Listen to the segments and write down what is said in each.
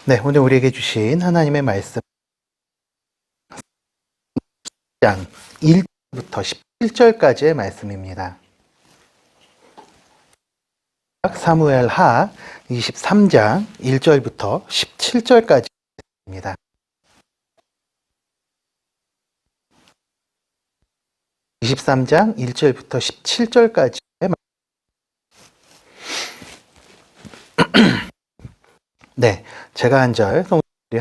네, 오늘 우리에게 주신 하나님의 말씀 1장 1절부터 17절까지의 말씀입니다. 사무엘 하 23장 1절부터 17절까지입니다. 23장 1절부터 17절까지의 네, 제가 한 절, 성도들이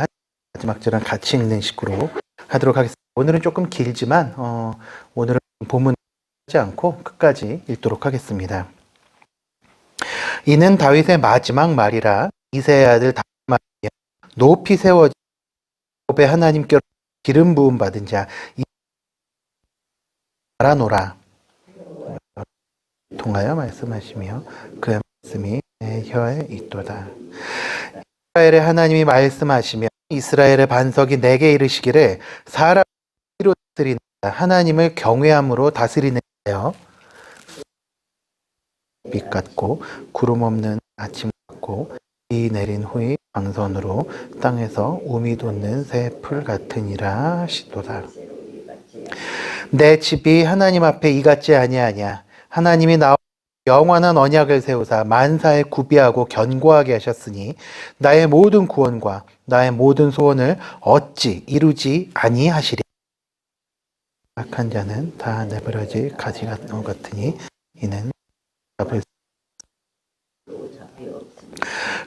마지막 절은 같이 읽는 식으로 하도록 하겠습니다. 오늘은 조금 길지만 오늘은 본문 하지 않고 끝까지 읽도록 하겠습니다. 이는 다윗의 마지막 말이라. 이새의 아들 다윗이 높이 세워진 야곱의 하나님께로 기름 부음 받은 자 말하노라. 통하여 말씀하시며 그의 말씀이 내 혀에 있도다. 이스라엘의 하나님이 말씀하시며 이스라엘의 반석이 내게 이르시기를 사람으로 다스리는 하나님을 경외함으로 다스리는 자여, 빛 같고 구름 없는 아침 같고 비 내린 후의 광선으로 땅에서 우미 돋는 새 풀 같으니라 하시도다. 내 집이 하나님 앞에 이같지 아니하냐. 하나님이 나와 영원한 언약을 세우사 만사에 구비하고 견고하게 하셨으니 나의 모든 구원과 나의 모든 소원을 어찌 이루지 아니하시리. 악한 자는 다 내버려질 가지 같으니 이는 잡을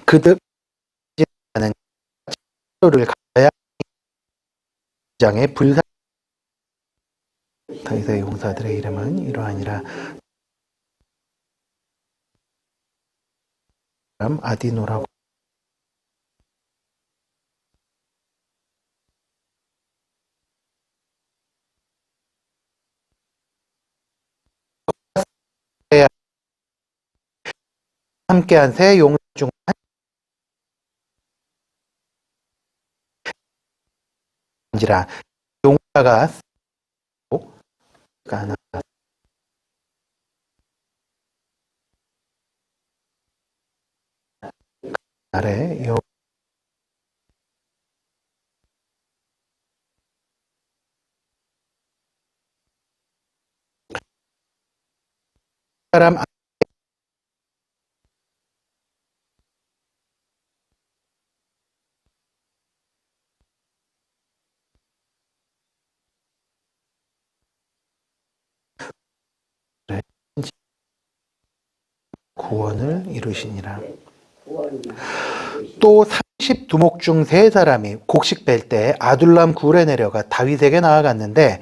그들 자는 를 가야 장의 불사. 다윗의 용사들의 이름은 이러하니라. 아디노라고 함께한 세 용사 중 한지라. 용사가 가나 아래 여 사람 구원을 이루시니라. 또 30두목 중 세 사람이 곡식 뺄 때 아둘람 굴에 내려가 다윗에게 나아갔는데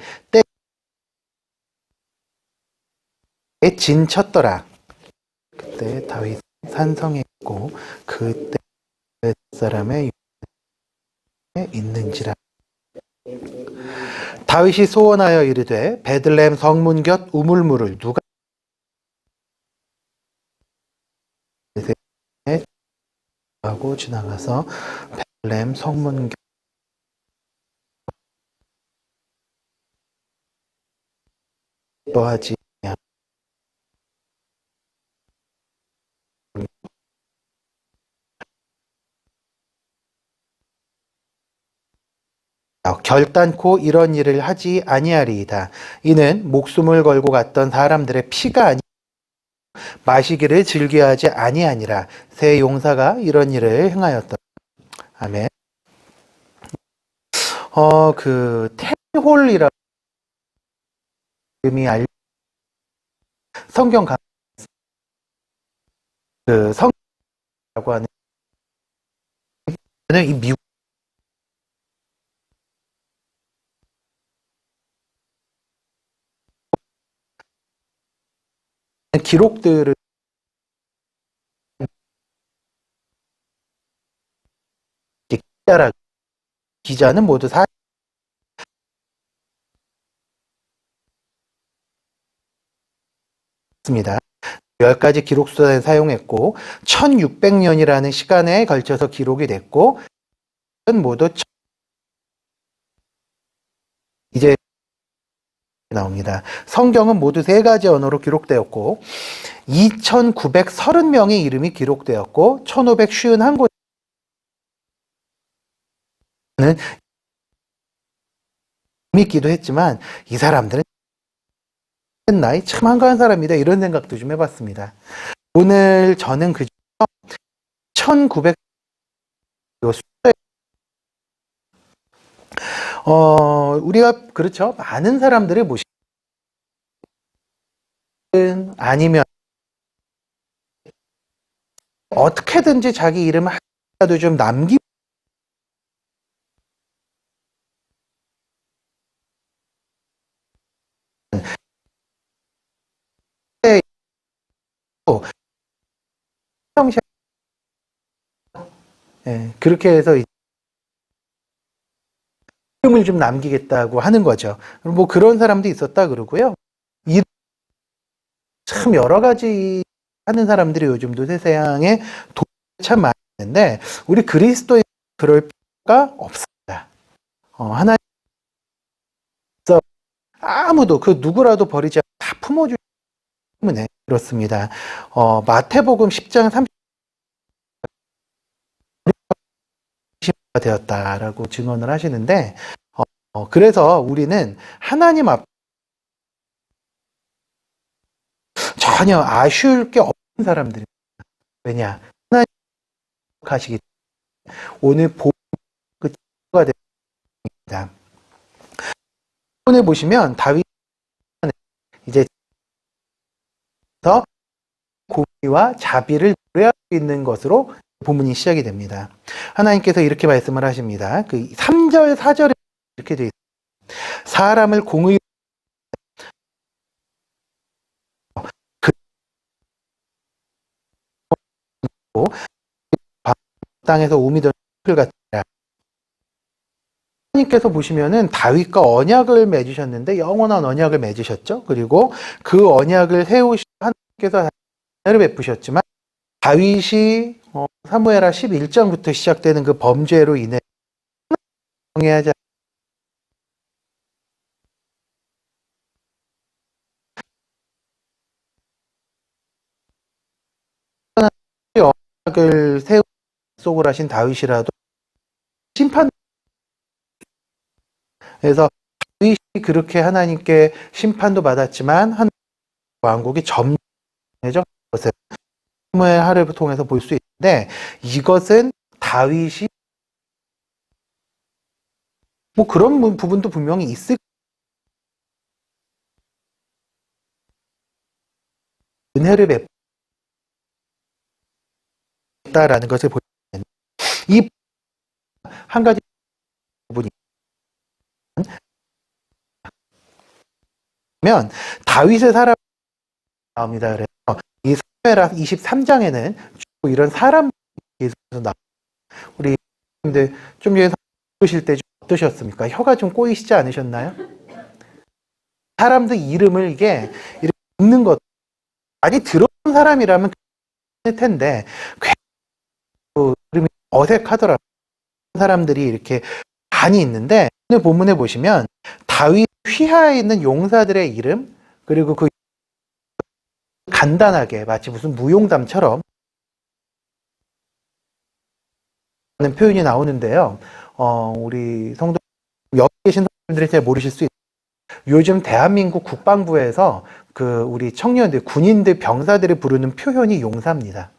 때에 진쳤더라. 그때 다윗 산성에 있고 그때 사람의 유에 있는지라. 다윗이 소원하여 이르되 베들레헴 성문 곁 우물물을 누가 하고 지나가서 베들레헴 성문 곁 또하지 결단코 이런 일을 하지 아니하리이다. 이는 목숨을 걸고 갔던 사람들의 피가 아니 마시기를 즐겨하지 아니하니라. 세 용사가 이런 일을 행하였다. 아멘. 테홀이라는 이름이 성경 성이라고 하는 이 미국 기록들을 기자는 모두 습니다. 10가지 기록 수단을 사용했고 1600년이라는 시간에 걸쳐서 기록이 됐고 모두 이제 나옵니다. 성경은 모두 3가지 언어로 기록되었고 2930명의 이름이 기록되었고 1551곳 재밌기도 했지만 이 사람들은 나이 참 한가한 사람이다 이런 생각도 좀 해봤습니다. 오늘 저는 그 1900 우리가 그렇죠. 많은 사람들을 모시는 아니면 어떻게든지 자기 이름을 하나라도 좀 남기고 그렇게 해서 이름을 좀 남기겠다고 하는 거죠. 뭐 그런 사람도 있었다 그러고요. 참 여러 가지 하는 사람들이 요즘도 세상에 참 많이 있는데 우리 그리스도인 그럴 필요가 없습니다. 하나님 아무도 그 누구라도 버리지 않고 다 품어주기 때문에 그렇습니다. 마태복음 10장 30가 되었다라고 증언을 하시는데 그래서 우리는 하나님 앞 전혀 아쉬울 게 없는 사람들입니다. 왜냐? 하나님 하시기 오늘 그 친구가 됩니다. 오늘 보시면 다윗 이제 고기와 자비를 노래할 수 있는 것으로 본문이 시작이 됩니다. 하나님께서 이렇게 말씀을 하십니다. 그 3절, 4절에 이렇게 되어 있습니다. 사람을 공의 땅에서 우미던 풀 같으라. 하나님께서 보시면은 다윗과 언약을 맺으셨는데 영원한 언약을 맺으셨죠. 그리고 그 언약을 세우시 하나님께서 은혜를 베푸셨지만 다윗이 사무엘하 11장부터 시작되는 그 범죄로 인해 정해하지 언약을 세우 약속을 하신 다윗이라도 심판 그래서 다윗이 그렇게 하나님께 심판도 받았지만 하나님 왕국이 점령해져 것을 사무엘하를 통해서 볼 수 있는데 이것은 다윗이 뭐 그런 부분도 분명히 있을 은혜를 베풀었다라는 것을 보이는 이 한 가지 부분이 면 다윗의 사람 나옵니다. 그래서 이 사무엘하 23장에는 주로 이런 사람 계속해서 나 우리 근데 좀 전에 보실 때 좀 어떠셨습니까? 혀가 좀 꼬이시지 않으셨나요? 사람들 이름을 이게 이렇게 읽는 것 많이 들어본 사람이라면 괜찮을 텐데 이름이 어색하더라고요. 사람들이 이렇게 많이 있는데 오늘 본문에 보시면 다윗 휘하에 있는 용사들의 이름 그리고 그 간단하게 마치 무슨 무용담처럼 하는 표현이 나오는데요. 우리 성도 여기 계신 분들이 잘 모르실 수 있어요. 요즘 대한민국 국방부에서 그 우리 청년들, 군인들, 병사들을 부르는 표현이 용사입니다.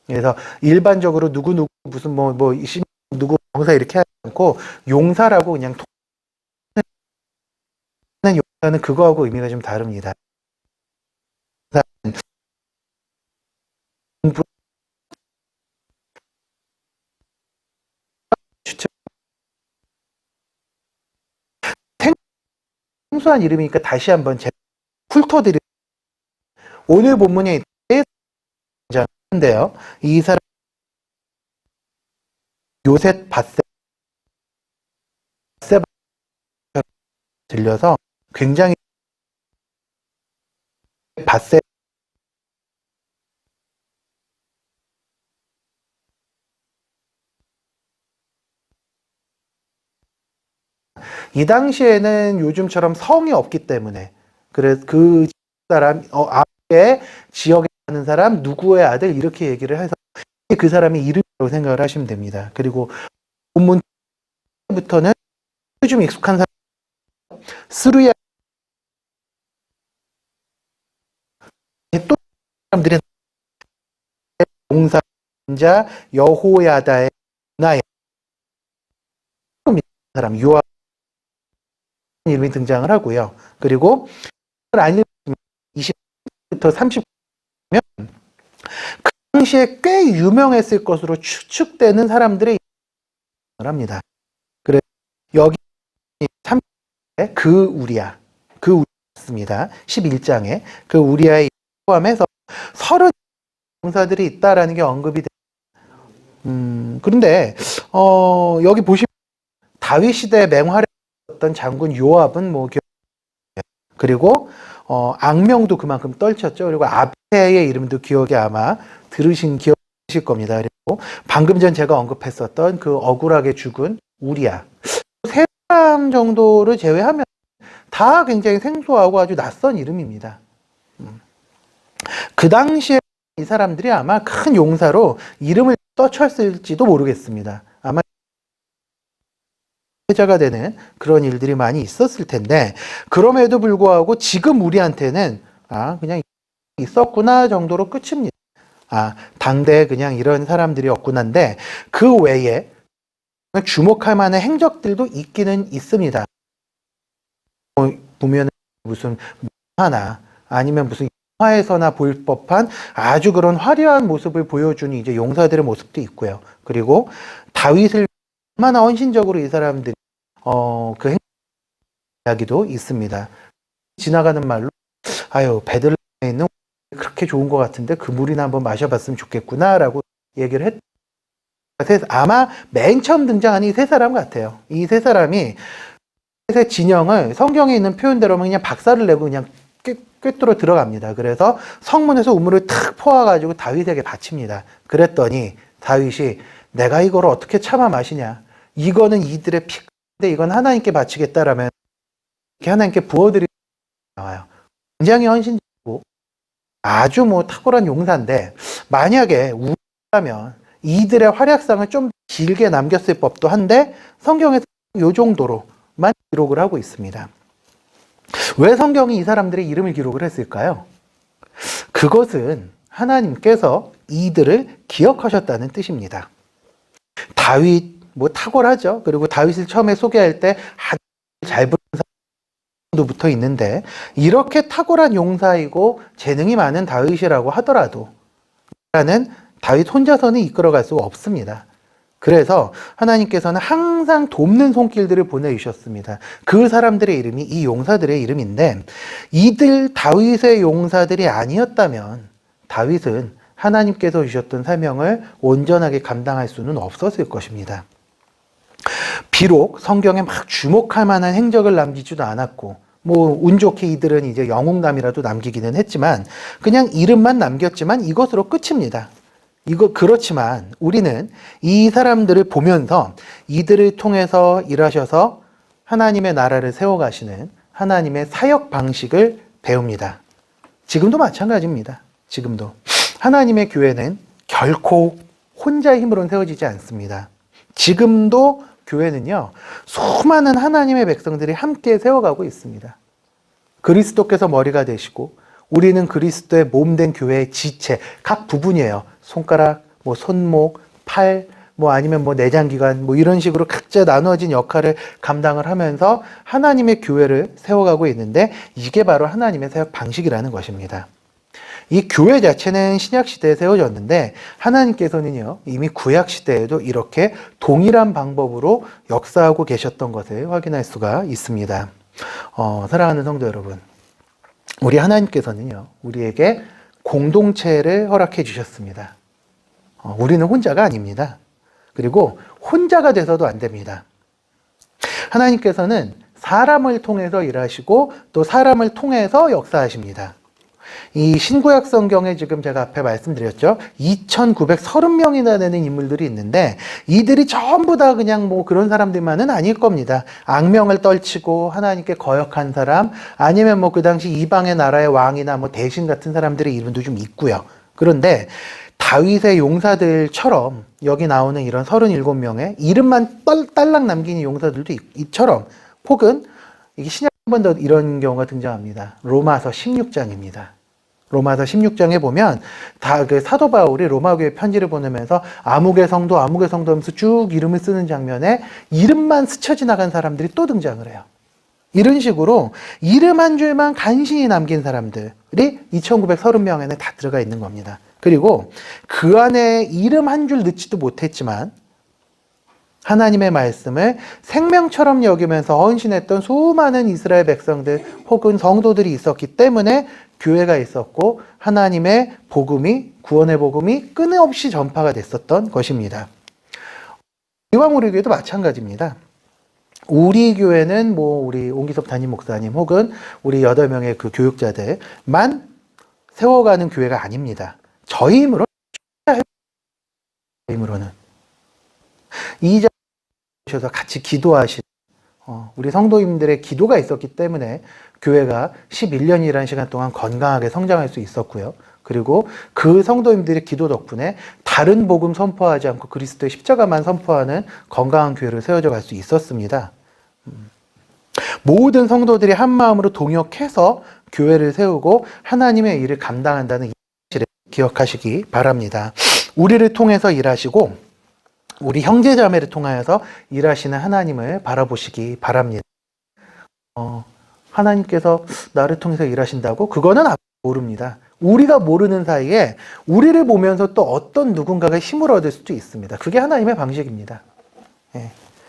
그래서 일반적으로 누구 무슨 누구 병사 이렇게 하지 않고 용사라고 그냥 하는 용사는 그거하고 의미가 좀 다릅니다. 생소한 이름이니까 다시 한번 훑어드리 오늘 본문에 등장하는데요. 이 사람 요셋 바세 들려서 굉장히 바세 이 당시에는 요즘처럼 성이 없기 때문에 그래서 그 사람 앞에 지역에 사는 사람 누구의 아들 이렇게 얘기를 해서 그 사람이 이름이라고 생각을 하시면 됩니다. 그리고 본문 부터는 좀 익숙한 사람, 스루야 또 사람들이 용사자 여호야다의 나의 사람 요압 이름이 등장을 하고요. 그리고 아니 20부터 30면 그 당시에 꽤 유명했을 것으로 추측되는 사람들의 이름을 합니다. 그래서 여기 30에 그 우리야, 그 우리였습니다. 11장에 그 우리야의 포함해서 30 용사들이 있다라는 게 언급이 됩니다. 그런데 여기 보시면 다윗 시대에 맹활약했던 장군 요압은 뭐 그리고 악명도 그만큼 떨쳤죠. 그리고 아비새의 이름도 기억에 아마 기억하실 겁니다. 그리고 방금 전 제가 언급했었던 그 억울하게 죽은 우리야. 세 사람 정도를 제외하면 다 굉장히 생소하고 아주 낯선 이름입니다. 그 당시에 이 사람들이 아마 큰 용사로 이름을 떠쳤을지도 모르겠습니다. 아마 회자가 되는 그런 일들이 많이 있었을 텐데, 그럼에도 불구하고 지금 우리한테는 그냥 있었구나 정도로 끝입니다. 당대에 그냥 이런 사람들이었구나인데 그 외에 주목할 만한 행적들도 있기는 있습니다. 보면 무슨 하나 아니면 무슨 영화에서나 볼 법한 아주 그런 화려한 모습을 보여주는 이제 용사들의 모습도 있고요. 그리고 다윗을 얼마나 헌신적으로 이 사람들이 그 이야기도 있습니다. 지나가는 말로 베들레헴에 있는 그렇게 좋은 것 같은데 그 물이나 한번 마셔봤으면 좋겠구나라고 얘기를 했. 아마 맨 처음 등장한 이 세 사람 같아요. 이 세 사람이 셋의 진영을 성경에 있는 표현대로면 그냥 박살을 내고 그냥 꿰뚫어 들어갑니다. 그래서 성문에서 우물을 탁 퍼와가지고 다윗에게 바칩니다. 그랬더니 다윗이 내가 이걸 어떻게 참아 마시냐? 이거는 이들의 피인데 이건 하나님께 바치겠다라면 이렇게 하나님께 부어드리는 나와요. 굉장히 헌신적이고 아주 뭐 탁월한 용사인데 만약에 우리라면 이들의 활약상을 좀 길게 남겼을 법도 한데 성경에서 이 정도로만 기록을 하고 있습니다. 왜 성경이 이 사람들의 이름을 기록을 했을까요? 그것은 하나님께서 이들을 기억하셨다는 뜻입니다. 다윗 뭐 탁월하죠. 그리고 다윗을 처음에 소개할 때 아주 잘 부르는 사람도 붙어 있는데 이렇게 탁월한 용사이고 재능이 많은 다윗이라고 하더라도 라는 다윗 혼자서는 이끌어갈 수가 없습니다. 그래서 하나님께서는 항상 돕는 손길들을 보내주셨습니다. 그 사람들의 이름이 이 용사들의 이름인데 이들 다윗의 용사들이 아니었다면 다윗은 하나님께서 주셨던 사명을 온전하게 감당할 수는 없었을 것입니다. 비록 성경에 막 주목할 만한 행적을 남기지도 않았고 뭐 운 좋게 이들은 이제 영웅담이라도 남기기는 했지만 그냥 이름만 남겼지만 이것으로 끝입니다. 그렇지만 우리는 이 사람들을 보면서 이들을 통해서 일하셔서 하나님의 나라를 세워가시는 하나님의 사역 방식을 배웁니다. 지금도 마찬가지입니다. 지금도 하나님의 교회는 결코 혼자의 힘으로는 세워지지 않습니다. 지금도 교회는요, 수많은 하나님의 백성들이 함께 세워가고 있습니다. 그리스도께서 머리가 되시고 우리는 그리스도의 몸된 교회의 지체, 각 부분이에요. 손가락, 뭐 손목, 팔, 뭐 아니면 뭐 내장기관, 뭐 이런 식으로 각자 나누어진 역할을 감당을 하면서 하나님의 교회를 세워가고 있는데 이게 바로 하나님의 사역 방식이라는 것입니다. 이 교회 자체는 신약 시대에 세워졌는데 하나님께서는요 이미 구약 시대에도 이렇게 동일한 방법으로 역사하고 계셨던 것을 확인할 수가 있습니다. 사랑하는 성도 여러분, 우리 하나님께서는요 우리에게 공동체를 허락해 주셨습니다. 우리는 혼자가 아닙니다. 그리고 혼자가 돼서도 안 됩니다. 하나님께서는 사람을 통해서 일하시고 또 사람을 통해서 역사하십니다. 이 신구약 성경에 지금 제가 앞에 말씀드렸죠. 2,930명이나 되는 인물들이 있는데 이들이 전부 다 그냥 뭐 그런 사람들만은 아닐 겁니다. 악명을 떨치고 하나님께 거역한 사람, 아니면 뭐 그 당시 이방의 나라의 왕이나 뭐 대신 같은 사람들의 이름도 좀 있고요. 그런데 다윗의 용사들처럼 여기 나오는 이런 37명의 이름만 딸랑 남긴 용사들도 이처럼, 혹은 이게 신약 한 번 더 이런 경우가 등장합니다. 로마서 16장입니다. 로마서 16장에 보면 그 사도 바울이 로마교회 편지를 보내면서 아무개 성도 하면서 쭉 이름을 쓰는 장면에 이름만 스쳐 지나간 사람들이 또 등장을 해요. 이런 식으로 이름 한 줄만 간신히 남긴 사람들이 2930명 안에 다 들어가 있는 겁니다. 그리고 그 안에 이름 한 줄 넣지도 못했지만 하나님의 말씀을 생명처럼 여기면서 헌신했던 수많은 이스라엘 백성들 혹은 성도들이 있었기 때문에 교회가 있었고 하나님의 복음이, 구원의 복음이 끊임없이 전파가 됐었던 것입니다. 이왕 우리 교회도 마찬가지입니다. 우리 교회는 우리 옹기섭 담임 목사님 혹은 우리 8명의 그 교육자들만 세워가는 교회가 아닙니다. 저희 힘으로는 이 자리에 오셔서 같이 기도하시는 우리 성도님들의 기도가 있었기 때문에 교회가 11년이라는 시간 동안 건강하게 성장할 수 있었고요. 그리고 그 성도님들의 기도 덕분에 다른 복음 선포하지 않고 그리스도의 십자가만 선포하는 건강한 교회를 세워져 갈 수 있었습니다. 모든 성도들이 한 마음으로 동역해서 교회를 세우고 하나님의 일을 감당한다는 이 사실을 기억하시기 바랍니다. 우리를 통해서 일하시고 우리 형제자매를 통하여서 일하시는 하나님을 바라보시기 바랍니다. 하나님께서 나를 통해서 일하신다고? 그거는 모릅니다. 우리가 모르는 사이에 우리를 보면서 또 어떤 누군가가 힘을 얻을 수도 있습니다. 그게 하나님의 방식입니다.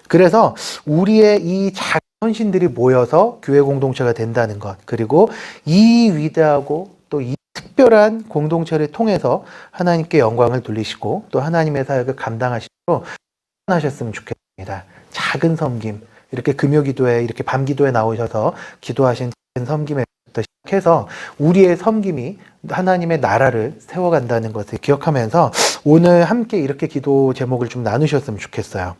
그래서 우리의 이 작은 헌신들이 모여서 교회 공동체가 된다는 것, 그리고 이 위대하고 또 이 특별한 공동체를 통해서 하나님께 영광을 돌리시고 또 하나님의 사역을 감당하시도록 하셨으면 좋겠습니다. 작은 섬김, 이렇게 금요기도에 이렇게 밤기도에 나오셔서 기도하신 작은 섬김에부터 시작해서 우리의 섬김이 하나님의 나라를 세워간다는 것을 기억하면서 오늘 함께 이렇게 기도 제목을 좀 나누셨으면 좋겠어요.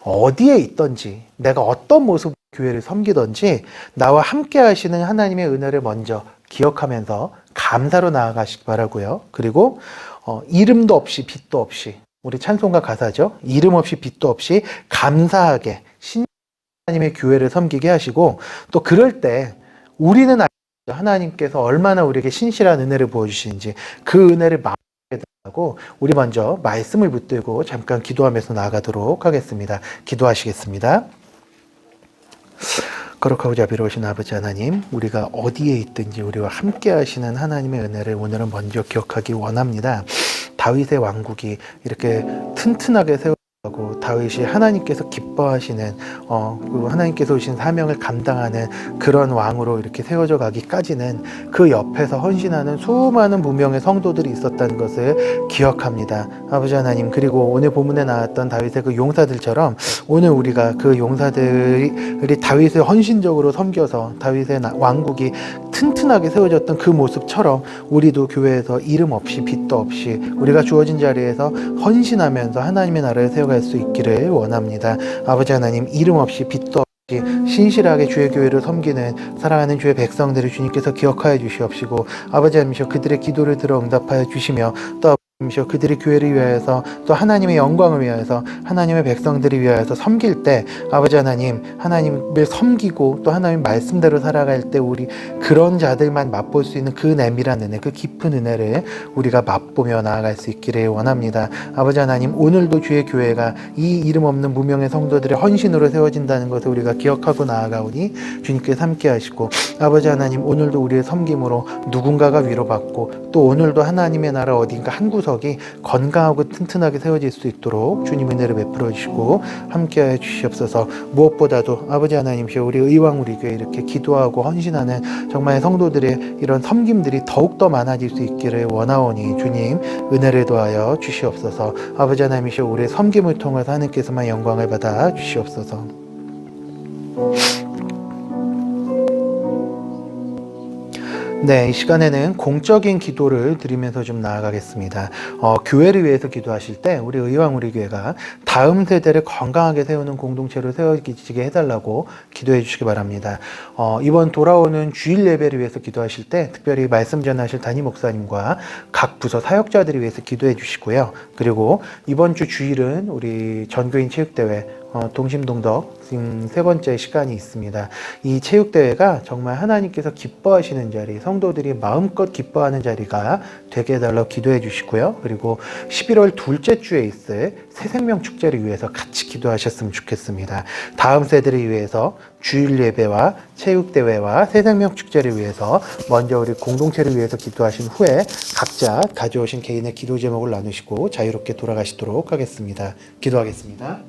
어디에 있든지 내가 어떤 모습으로 교회를 섬기든지 나와 함께 하시는 하나님의 은혜를 먼저 기억하면서 감사로 나아가시기 바라고요. 그리고 이름도 없이 빛도 없이, 우리 찬송가 가사죠. 이름 없이 빛도 없이 감사하게 하나님의 교회를 섬기게 하시고, 또 그럴 때 우리는 하나님께서 얼마나 우리에게 신실한 은혜를 부어주시는지 그 은혜를 마음에 하고 우리 먼저 말씀을 붙들고 잠깐 기도하면서 나아가도록 하겠습니다. 기도하시겠습니다. 거룩하고 자비로우신 아버지 하나님, 우리가 어디에 있든지 우리와 함께 하시는 하나님의 은혜를 오늘은 먼저 기억하기 원합니다. 다윗의 왕국이 이렇게 튼튼하게 세워지고 다윗이 하나님께서 기뻐하시는 그리고 하나님께서 오신 사명을 감당하는 그런 왕으로 이렇게 세워져 가기까지는 그 옆에서 헌신하는 수많은 무명의 성도들이 있었다는 것을 기억합니다. 아버지 하나님, 그리고 오늘 본문에 나왔던 다윗의 그 용사들처럼 오늘 우리가 그 용사들이 다윗을 헌신적으로 섬겨서 다윗의 왕국이 튼튼하게 세워졌던 그 모습처럼 우리도 교회에서 이름 없이 빛도 없이 우리가 주어진 자리에서 헌신하면서 하나님의 나라를 세워갈 수 있기를 원합니다. 아버지 하나님, 이름 없이 빛도 없이 신실하게 주의 교회를 섬기는 사랑하는 주의 백성들을 주님께서 기억하여 주시옵시고, 아버지 하나님, 그들의 기도를 들어 응답하여 주시며 또 그들의 교회를 위하여서 또 하나님의 영광을 위하여서 하나님의 백성들을 위하여서 섬길 때 아버지 하나님, 하나님을 섬기고 또 하나님 말씀대로 살아갈 때 우리 그런 자들만 맛볼 수 있는 그 내밀한 은혜, 그 깊은 은혜를 우리가 맛보며 나아갈 수 있기를 원합니다. 아버지 하나님, 오늘도 주의 교회가 이 이름 없는 무명의 성도들의 헌신으로 세워진다는 것을 우리가 기억하고 나아가오니 주님께서 함께 하시고, 아버지 하나님, 오늘도 우리의 섬김으로 누군가가 위로받고 또 오늘도 하나님의 나라 어딘가 한 구석이 건강하고 튼튼하게 세워질 수 있도록 주님 은혜를 베풀어 주시고 함께하여 주시옵소서. 무엇보다도 아버지 하나님, 우리 의왕 우리 교회 이렇게 기도하고 헌신하는 정말 성도들의 이런 섬김들이 더욱더 많아질 수 있기를 원하오니 주님 은혜를 더하여 주시옵소서. 아버지 하나님, 우리의 섬김을 통해서 하나님께서만 영광을 받아 주시옵소서. 네, 이 시간에는 공적인 기도를 드리면서 좀 나아가겠습니다. 교회를 위해서 기도하실 때 우리 의왕 우리 교회가 다음 세대를 건강하게 세우는 공동체로 세워지게 해달라고 기도해 주시기 바랍니다. 이번 돌아오는 주일 예배를 위해서 기도하실 때 특별히 말씀 전하실 담임 목사님과 각 부서 사역자들을 위해서 기도해 주시고요. 그리고 이번 주 주일은 우리 전교인 체육대회 동심동덕 지금 세 번째 시간이 있습니다. 이 체육대회가 정말 하나님께서 기뻐하시는 자리, 성도들이 마음껏 기뻐하는 자리가 되게 해달라고 기도해 주시고요. 그리고 11월 둘째 주에 있을 새생명 축제를 위해서 같이 기도하셨으면 좋겠습니다. 다음 세대를 위해서 주일 예배와 체육대회와 새생명 축제를 위해서 먼저 우리 공동체를 위해서 기도하신 후에 각자 가져오신 개인의 기도 제목을 나누시고 자유롭게 돌아가시도록 하겠습니다. 기도하겠습니다.